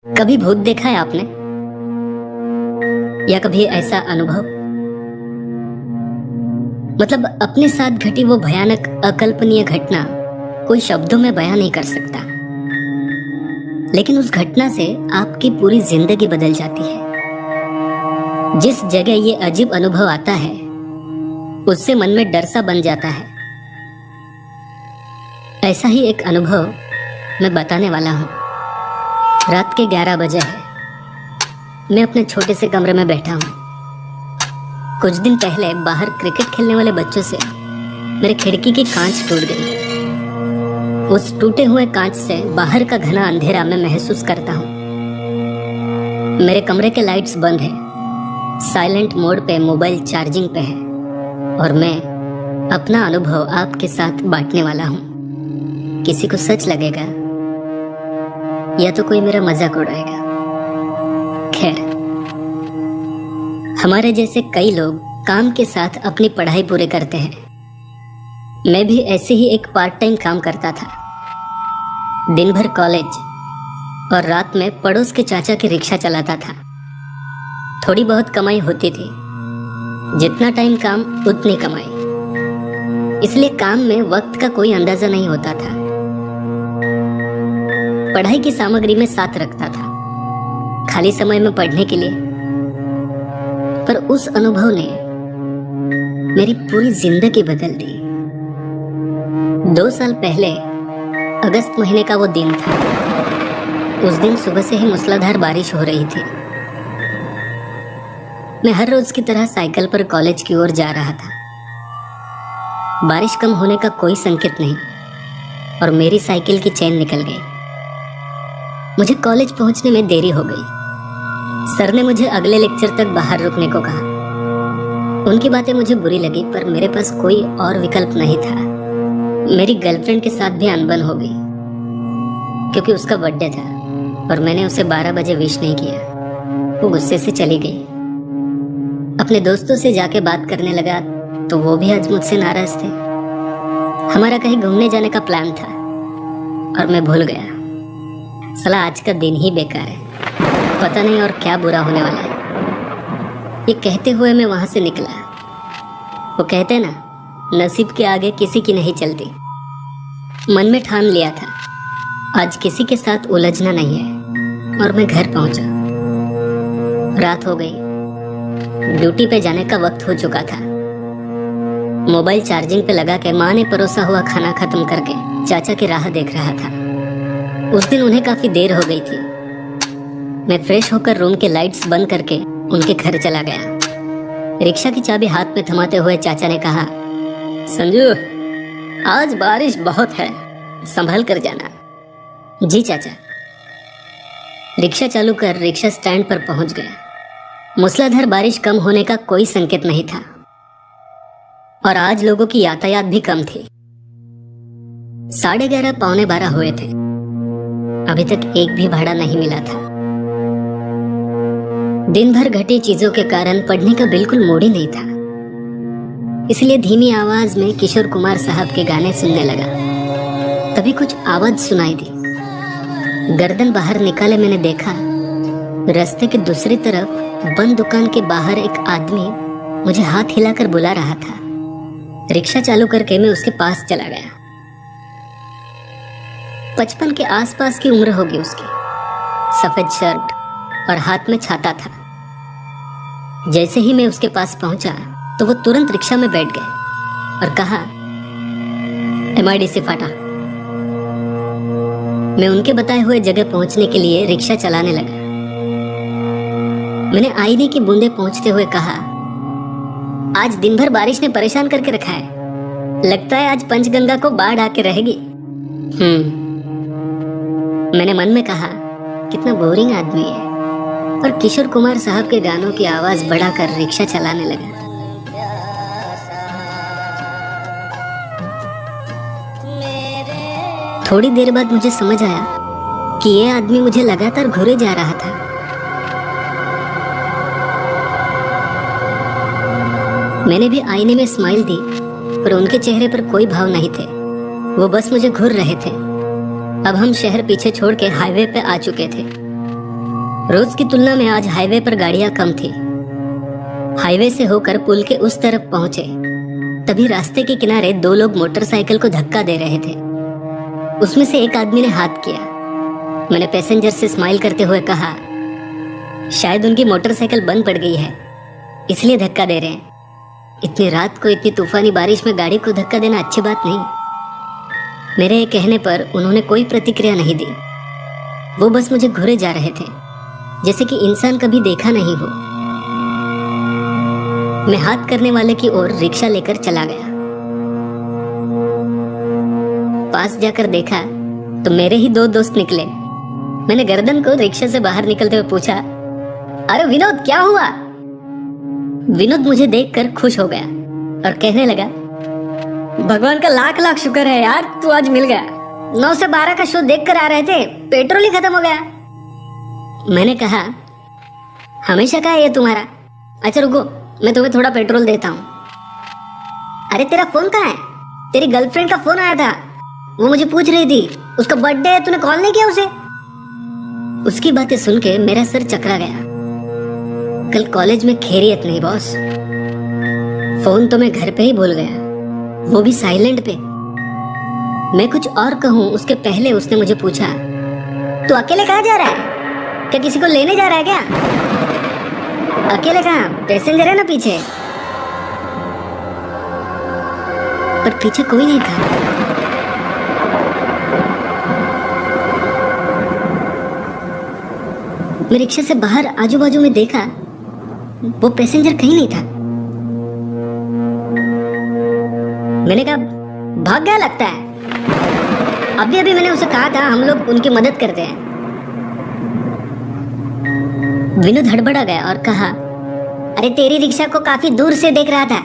कभी भूत देखा है आपने? या कभी ऐसा अनुभव, मतलब अपने साथ घटी वो भयानक अकल्पनीय घटना कोई शब्दों में बयां नहीं कर सकता, लेकिन उस घटना से आपकी पूरी जिंदगी बदल जाती है। जिस जगह ये अजीब अनुभव आता है उससे मन में डर सा बन जाता है। ऐसा ही एक अनुभव मैं बताने वाला हूँ। रात के 11 बजे है। मैं अपने छोटे से कमरे में बैठा हूँ। कुछ दिन पहले बाहर क्रिकेट खेलने वाले बच्चों से मेरे खिड़की की कांच टूट गई। उस टूटे हुए कांच से बाहर का घना अंधेरा मैं महसूस करता हूँ। मेरे कमरे के लाइट्स बंद है, साइलेंट मोड पे मोबाइल चार्जिंग पे है और मैं अपना अनुभव आपके साथ बांटने वाला हूँ। किसी को सच लगेगा या तो कोई मेरा मजाक उड़ाएगा। खैर, हमारे जैसे कई लोग काम के साथ अपनी पढ़ाई पूरी करते हैं। मैं भी ऐसे ही एक पार्ट टाइम काम करता था। दिन भर कॉलेज और रात में पड़ोस के चाचा की रिक्शा चलाता था। थोड़ी बहुत कमाई होती थी, जितना टाइम काम उतनी कमाई, इसलिए काम में वक्त का कोई अंदाजा नहीं होता था। पढ़ाई की सामग्री में साथ रखता था, खाली समय में पढ़ने के लिए। पर उस अनुभव ने मेरी पूरी जिंदगी बदल दी। 2 साल पहले अगस्त महीने का वो दिन था। उस दिन सुबह से ही मूसलाधार बारिश हो रही थी। मैं हर रोज की तरह साइकिल पर कॉलेज की ओर जा रहा था। बारिश कम होने का कोई संकेत नहीं और मेरी साइकिल की चेन निकल गई। मुझे कॉलेज पहुंचने में देरी हो गई। सर ने मुझे अगले लेक्चर तक बाहर रुकने को कहा। उनकी बातें मुझे बुरी लगी, पर मेरे पास कोई और विकल्प नहीं था। मेरी गर्लफ्रेंड के साथ भी अनबन हो गई क्योंकि उसका बर्थडे था और मैंने उसे 12 बजे विश नहीं किया। वो गुस्से से चली गई। अपने दोस्तों से जाके बात करने लगा तो वो भी आज मुझसे नाराज थे। हमारा कहीं घूमने जाने का प्लान था और मैं भूल गया। साला आज का दिन ही बेकार है, पता नहीं और क्या बुरा होने वाला है। ये कहते हुए मैं वहां से निकला। वो कहते ना, नसीब के आगे किसी की नहीं चलती। मन में ठान लिया था आज किसी के साथ उलझना नहीं है और मैं घर पहुंचा। रात हो गई, ड्यूटी पे जाने का वक्त हो चुका था। मोबाइल चार्जिंग पे लगा के माँ ने परोसा हुआ खाना खत्म करके चाचा की राह देख रहा था। उस दिन उन्हें काफी देर हो गई थी। मैं फ्रेश होकर रूम के लाइट्स बंद करके उनके घर चला गया। रिक्शा की चाबी हाथ में थमाते हुए चाचा ने कहा, संजू, आज बारिश बहुत है, संभल कर जाना। जी चाचा। रिक्शा चालू कर रिक्शा स्टैंड पर पहुंच गया। मूसलाधार बारिश कम होने का कोई संकेत नहीं था और आज लोगों की यातायात भी कम थी। 11:30 पौने 12 हुए थे। अभी तक एक भी भाड़ा नहीं मिला था। दिन भर घटी चीजों के कारण पढ़ने का बिल्कुल मूड ही नहीं था, इसलिए धीमी आवाज में किशोर कुमार साहब के गाने सुनने लगा। तभी कुछ आवाज सुनाई दी। गर्दन बाहर निकाले मैंने देखा, रास्ते के दूसरी तरफ बंद दुकान के बाहर एक आदमी मुझे हाथ हिलाकर बुला रहा था। रिक्शा चालू करके मैं उसके पास चला गया। 55 के आसपास की उम्र होगी उसकी। सफेद शर्ट और हाथ में छाता था। जैसे ही मैं उसके पास पहुंचा तो वो तुरंत रिक्शा में बैठ गए और कहा, MIDC फाटा। मैं उनके बताए हुए जगह पहुंचने के लिए रिक्शा चलाने लगा। मैंने आईने की बूंदे पहुंचते हुए कहा, आज दिन भर बारिश ने परेशान करके रखा है। लगता है आज पंचगंगा को बाढ़ आके रहेगी। मैंने मन में कहा, कितना बोरिंग आदमी है। और किशोर कुमार साहब के गानों की आवाज बढ़ाकर रिक्शा चलाने लगा। थोड़ी देर बाद मुझे समझ आया कि ये आदमी मुझे लगातार घूरे जा रहा था। मैंने भी आईने में स्माइल दी, पर उनके चेहरे पर कोई भाव नहीं थे। वो बस मुझे घूर रहे थे। अब हम शहर पीछे छोड़ के हाईवे पे आ चुके थे। रोज की तुलना में आज हाईवे पर गाड़ियां कम थी। हाईवे से होकर पुल के उस तरफ पहुंचे तभी रास्ते के किनारे दो लोग मोटरसाइकिल को धक्का दे रहे थे। उसमें से एक आदमी ने हाथ किया। मैंने पैसेंजर से स्माइल करते हुए कहा, शायद उनकी मोटरसाइकिल बंद पड़ गई है इसलिए धक्का दे रहे हैं। इतनी रात को इतनी तूफानी बारिश में गाड़ी को धक्का देना अच्छी बात नहीं। मेरे ये कहने पर उन्होंने कोई प्रतिक्रिया नहीं दी। वो बस मुझे घूरे जा रहे थे जैसे कि इंसान कभी देखा नहीं हो। मैं हाथ करने वाले की ओर रिक्शा लेकर चला गया। पास जाकर देखा तो मेरे ही दो दोस्त निकले। मैंने गर्दन को रिक्शा से बाहर निकलते हुए पूछा, अरे विनोद क्या हुआ? विनोद मुझे देखकर खुश हो गया और कहने लगा, भगवान का लाख लाख शुक्र है यार, तू आज मिल गया। 9 से 12 का शो देख कर आ रहे थे, पेट्रोल ही खत्म हो गया। मैंने कहा, हमेशा का है ये तुम्हारा। अच्छा रुको, मैं तुम्हें थोड़ा पेट्रोल देता हूँ। अरे तेरा फोन कहाँ है? तेरी गर्लफ्रेंड का फोन आया था, वो मुझे पूछ रही थी उसका बर्थडे है, तूने कॉल नहीं किया उसे? उसकी बातें सुन के मेरा सर चकरा गया। कल कॉलेज में खैरियत नहीं बॉस। फोन तो मैं घर पे ही भूल गया, वो भी साइलेंट पे। मैं कुछ और कहूं उसके पहले उसने मुझे पूछा, तू अकेले कहाँ जा रहा है? क्या किसी को लेने जा रहा है क्या? अकेले कहाँ, पैसेंजर है ना पीछे। पर पीछे कोई नहीं था। मैं रिक्शा से बाहर आजू बाजू में देखा, वो पैसेंजर कहीं नहीं था। मैंने कहा, भाग गया लगता है। अभी अभी मैंने उसे कहा था हम लोग उनकी मदद करते हैं। विनोद हड़बड़ा गया और कहा, अरे तेरी रिक्शा को काफी दूर से देख रहा था,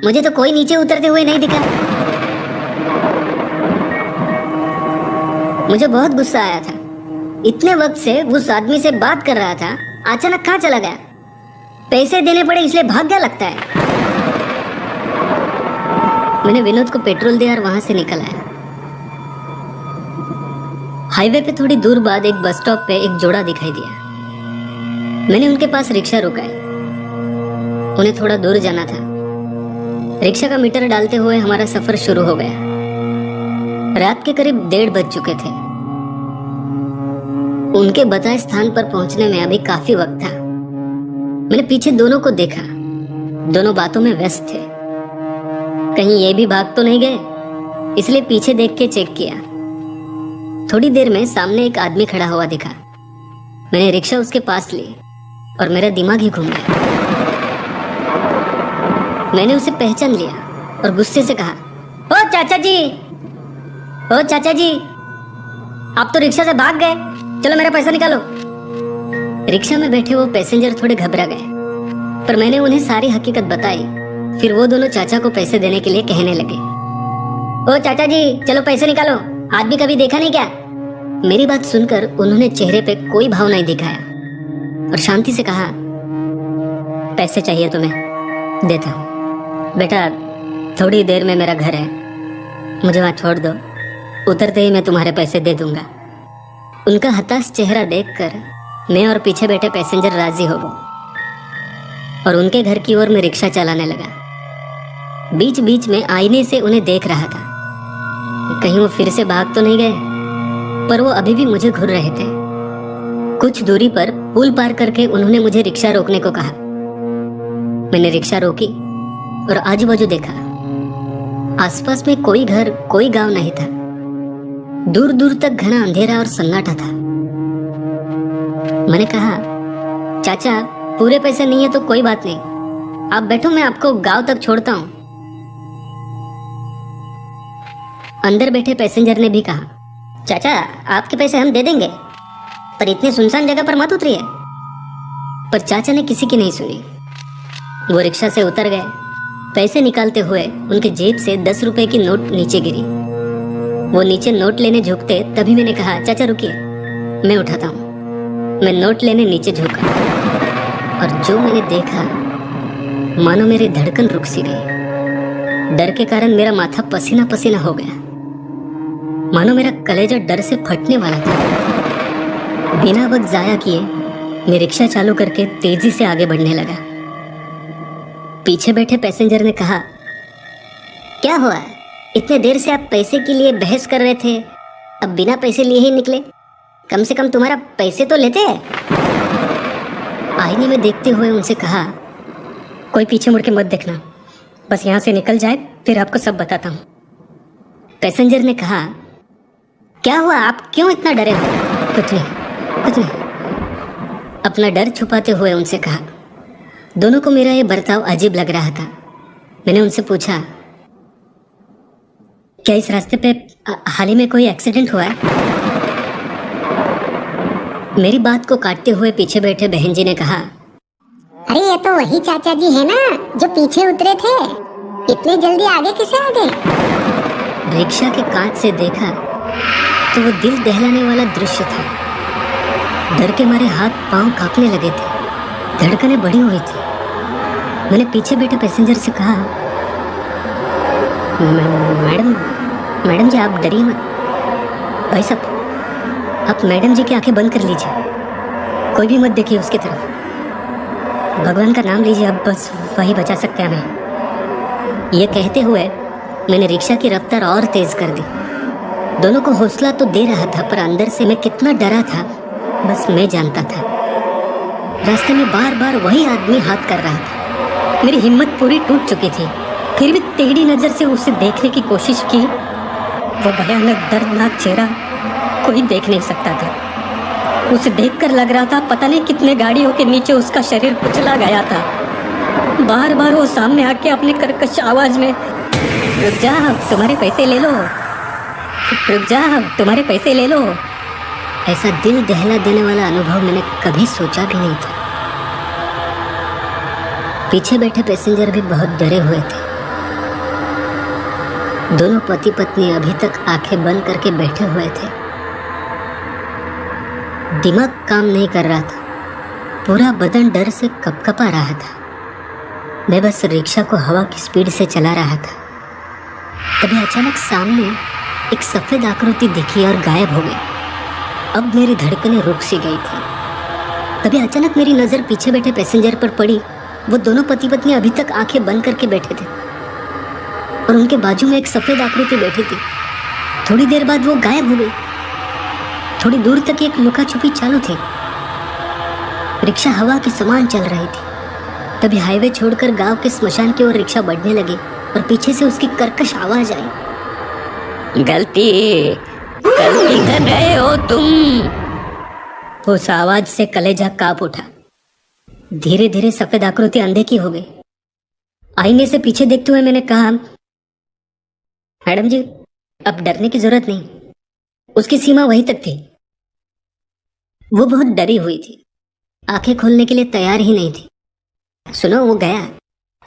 मुझे तो कोई नीचे उतरते हुए नहीं दिखा। मुझे बहुत गुस्सा आया था। इतने वक्त से उस आदमी से बात कर रहा था, अचानक कहाँ चला गया? पैसे देने पड़े इसलिए भाग गया लगता है। मैंने विनोद को पेट्रोल दिया और वहां से निकल आया। हाईवे पे थोड़ी दूर बाद एक बस स्टॉप पे एक जोड़ा दिखाई दिया। मैंने उनके पास रिक्शा रुकाई। उन्हें थोड़ा दूर जाना था। रिक्शा का मीटर डालते हुए हमारा सफर शुरू हो गया। रात के करीब 1:30 बज चुके थे। उनके बताए स्थान पर पहुंचने में अभी काफी वक्त था। मैंने पीछे दोनों को देखा, दोनों बातों में व्यस्त थे। कहीं ये भी भाग तो नहीं गए, इसलिए पीछे देख के चेक किया। थोड़ी देर में सामने एक आदमी खड़ा हुआ दिखा। मैंने रिक्शा उसके पास ली और मेरा दिमाग ही घूम गया। मैंने उसे पहचान लिया और गुस्से से कहा, ओ चाचा जी, ओ चाचा जी, आप तो रिक्शा से भाग गए, चलो मेरा पैसा निकालो। रिक्शा में बैठे वो पैसेंजर थोड़े घबरा गए, पर मैंने उन्हें सारी हकीकत बताई। फिर वो दोनों चाचा को पैसे देने के लिए कहने लगे, ओ चाचा जी चलो पैसे निकालो, आदमी कभी देखा नहीं क्या? मेरी बात सुनकर उन्होंने चेहरे पे कोई भाव नहीं दिखाया और शांति से कहा, पैसे चाहिए तुम्हें, देता हूँ। बेटा थोड़ी देर में मेरा घर है, मुझे वहाँ छोड़ दो, उतरते ही मैं तुम्हारे पैसे दे दूंगा। उनका हताश चेहरा देखकर मैं और पीछे बैठे पैसेंजर राजी हो गए और उनके घर की ओर मैं रिक्शा चलाने लगा। बीच बीच में आईने से उन्हें देख रहा था, कहीं वो फिर से भाग तो नहीं गए, पर वो अभी भी मुझे घूर रहे थे। कुछ दूरी पर पुल पार करके उन्होंने मुझे रिक्शा रोकने को कहा। मैंने रिक्शा रोकी और आजू बाजू देखा। आसपास में कोई घर, कोई गांव नहीं था। दूर दूर तक घना अंधेरा और सन्नाटा था। मैंने कहा, चाचा पूरे पैसे नहीं है तो कोई बात नहीं, आप बैठो, मैं आपको गांव तक छोड़ता हूं। अंदर बैठे पैसेंजर ने भी कहा, चाचा आपके पैसे हम दे देंगे, पर इतनी सुनसान जगह पर मत उतरिए। पर चाचा ने किसी की नहीं सुनी। वो रिक्शा से उतर गए। पैसे निकालते हुए उनके जेब से 10 रुपए की नोट नीचे गिरी। वो नीचे नोट लेने झुकते तभी मैंने कहा, चाचा रुकिए, मैं उठाता हूँ। मैं नोट लेने नीचे झुका और जो मैंने देखा, मानो मेरी धड़कन रुक सी गई। डर के कारण मेरा माथा पसीना पसीना हो गया, मानो मेरा कलेजा डर से फटने वाला था। बिना वक्त जाया किए मैं रिक्शा चालू करके तेजी से आगे बढ़ने लगा। पीछे बैठे पैसेंजर ने कहा, क्या हुआ, इतने देर से आप पैसे के लिए बहस कर रहे थे, अब बिना पैसे लिए ही निकले? कम से कम तुम्हारा पैसे तो लेते हैं। आईने में देखते हुए उनसे कहा, कोई पीछे मुड़ के मत देखना, बस यहाँ से निकल जाए फिर आपको सब बताता हूँ। पैसेंजर ने कहा, क्या हुआ, आप क्यों इतना डरे हो? कुछ नहीं, कुछ नहीं। अपना डर छुपाते हुए उनसे कहा। दोनों को मेरा ये बर्ताव अजीब लग रहा था। मैंने उनसे पूछा, क्या इस रास्ते पे हाल ही में कोई एक्सीडेंट हुआ है? मेरी बात को काटते हुए पीछे बैठे बहन जी ने कहा, अरे ये तो वही चाचा जी है ना जो पीछे उतरे थे, इतने जल्दी आगे कैसे आ गए? रिक्शा के कांच से देखा तो वो दिल दहलाने वाला दृश्य था। डर के मारे हाथ पांव कांपने लगे थे, धड़कनें बढ़ी हुई थी। मैंने पीछे बैठे पैसेंजर से कहा, मैडम जी आप डरिए मत। भाई साहब, आप मैडम जी की आंखें बंद कर लीजिए, कोई भी मत देखिए उसकी तरफ। भगवान का नाम लीजिए, अब बस वही बचा सकते हैं हमें। ये कहते हुए मैंने रिक्शा की रफ्तार और तेज कर दी। दोनों को हौसला तो दे रहा था, पर अंदर से मैं कितना डरा था बस मैं जानता था। रास्ते में बार बार वही आदमी हाथ कर रहा था। मेरी हिम्मत पूरी टूट चुकी थी, फिर भी टेढ़ी नजर से उसे देखने की कोशिश की। वो भयानक दर्दनाक चेहरा कोई देख नहीं सकता था। उसे देखकर लग रहा था पता नहीं कितने गाड़ियों के नीचे उसका शरीर कुचला गया था। बार बार वो सामने आके अपने कर्कश आवाज में, रुक जा तुम्हारे पैसे ले लो, रुक जा तुम्हारे पैसे ले लो। ऐसा दिल दहला देने वाला अनुभव मैंने कभी सोचा भी नहीं था। पीछे बैठे पैसेंजर भी बहुत डरे हुए थे। दोनों पति पत्नी अभी तक आंखें बंद करके बैठे हुए थे। दिमाग काम नहीं कर रहा था, पूरा बदन डर से कपकपा रहा था। मैं बस रिक्शा को हवा की स्पीड से चला रहा था। तभी अचानक सामने एक सफेद आकृति दिखी और गायब हो गई। अब मेरी धड़कनें रुक सी गई थी। तभी अचानक मेरी नजर पीछे बैठे पैसेंजर पर पड़ी। वो दोनों पति पत्नी अभी तक आंखें बंद करके बैठे थे और उनके बाजू में एक सफेद आकृति बैठी थी। थोड़ी देर बाद वो गायब हो गई। थोड़ी दूर तक एक लुका छुपी चालू थी। रिक्शा हवा के समान चल रही थी। तभी हाईवे छोड़कर गांव के स्मशान की ओर रिक्शा बढ़ने लगी और पीछे से उसकी कर्कश आवाज आई, गलती कर रहे हो तुम। उस आवाज से कलेजा कांप उठा। धीरे धीरे सफेद आकृति अंधे की हो गई। आईने से पीछे देखते हुए मैंने कहा, मैडम जी अब डरने की जरूरत नहीं। उसकी सीमा वहीं तक थी। वो बहुत डरी हुई थी, आंखें खोलने के लिए तैयार ही नहीं थी। सुनो, वो गया।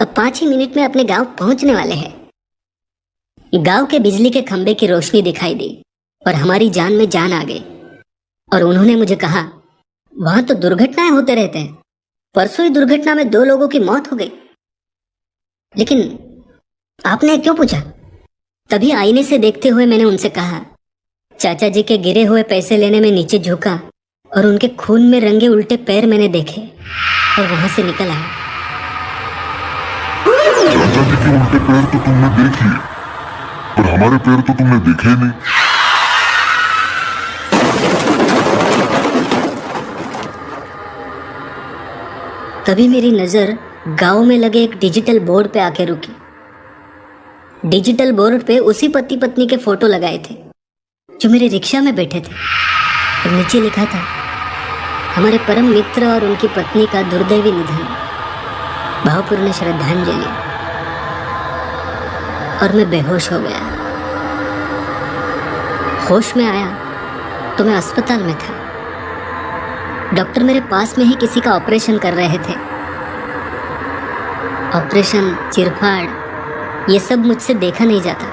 अब 5 ही मिनट में अपने गांव पहुंचने वाले हैं। गांव के बिजली के खंबे की रोशनी दिखाई दी और हमारी जान में जान आ गई। और उन्होंने मुझे कहा, वहां तो दुर्घटनाएं होते रहते हैं। परसों ही दुर्घटना में 2 लोगों की मौत हो गई। लेकिन आपने क्यों पूछा? तभी आईने से देखते हुए मैंने उनसे कहा, चाचा जी के गिरे हुए पैसे लेने में नीचे झुका और उनके खून में रंगे उल्टे पैर मैंने देखे और वहां से निकल आया। चाचा जी के उल्टे पैर तो तुमने देख लिए, पर हमारे पैर तो तुमने देखे नहीं। तभी मेरी नजर गांव में लगे एक डिजिटल बोर्ड पे आके रुकी। डिजिटल बोर्ड पे उसी पति पत्नी के फोटो लगाए थे जो मेरे रिक्शा में बैठे थे और नीचे लिखा था, हमारे परम मित्र और उनकी पत्नी का दुर्दैवी निधन, भावपूर्ण श्रद्धांजलि। और मैं बेहोश हो गया। होश में आया तो मैं अस्पताल में था। डॉक्टर मेरे पास में ही किसी का ऑपरेशन कर रहे थे। ऑपरेशन, चिरफाड़, ये सब मुझसे देखा नहीं जाता,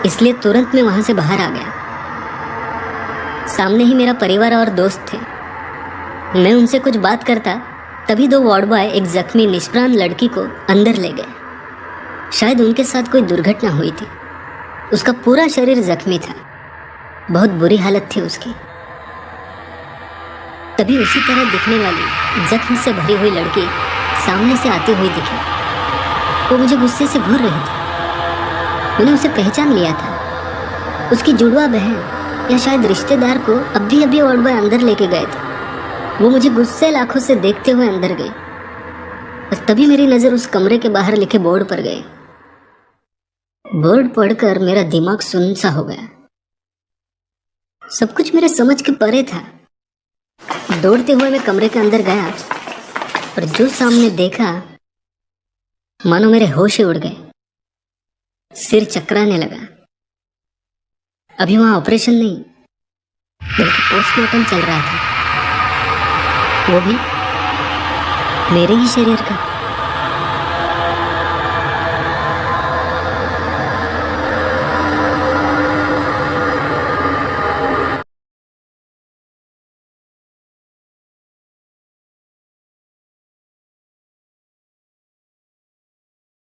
इसलिए तुरंत मैं वहां से बाहर आ गया। सामने ही मेरा परिवार और दोस्त थे। मैं उनसे कुछ बात करता, तभी 2 वार्ड बॉय एक जख्मी निष्प्राण लड़की को अंदर ले गए। शायद उनके साथ कोई दुर्घटना हुई थी। उसका पूरा शरीर जख्मी था, बहुत बुरी हालत थी उसकी। तभी उसी तरह दिखने वाली जख्म से भरी हुई लड़की सामने से आती हुई दिखी। वो मुझे गुस्से से घूर रही थी। मैंने उसे पहचान लिया था। उसकी जुड़वा बहन या शायद रिश्तेदार को अभी वार्ड बॉय अंदर लेके गए थे। वो मुझे गुस्से आंखों से देखते हुए अंदर गई और तभी मेरी नजर उस कमरे के बाहर लिखे बोर्ड पर गई। बोर्ड पढ़कर मेरा दिमाग सुन्न सा हो गया। सब कुछ मेरे समझ के परे था। दौड़ते हुए मैं कमरे के अंदर गया और जो सामने देखा मानो मेरे होश ही उड़ गए। सिर चकराने लगा। अभी वहां ऑपरेशन नहीं बल्कि पोस्टमार्टम चल रहा था, वो भी मेरे ही शरीर का।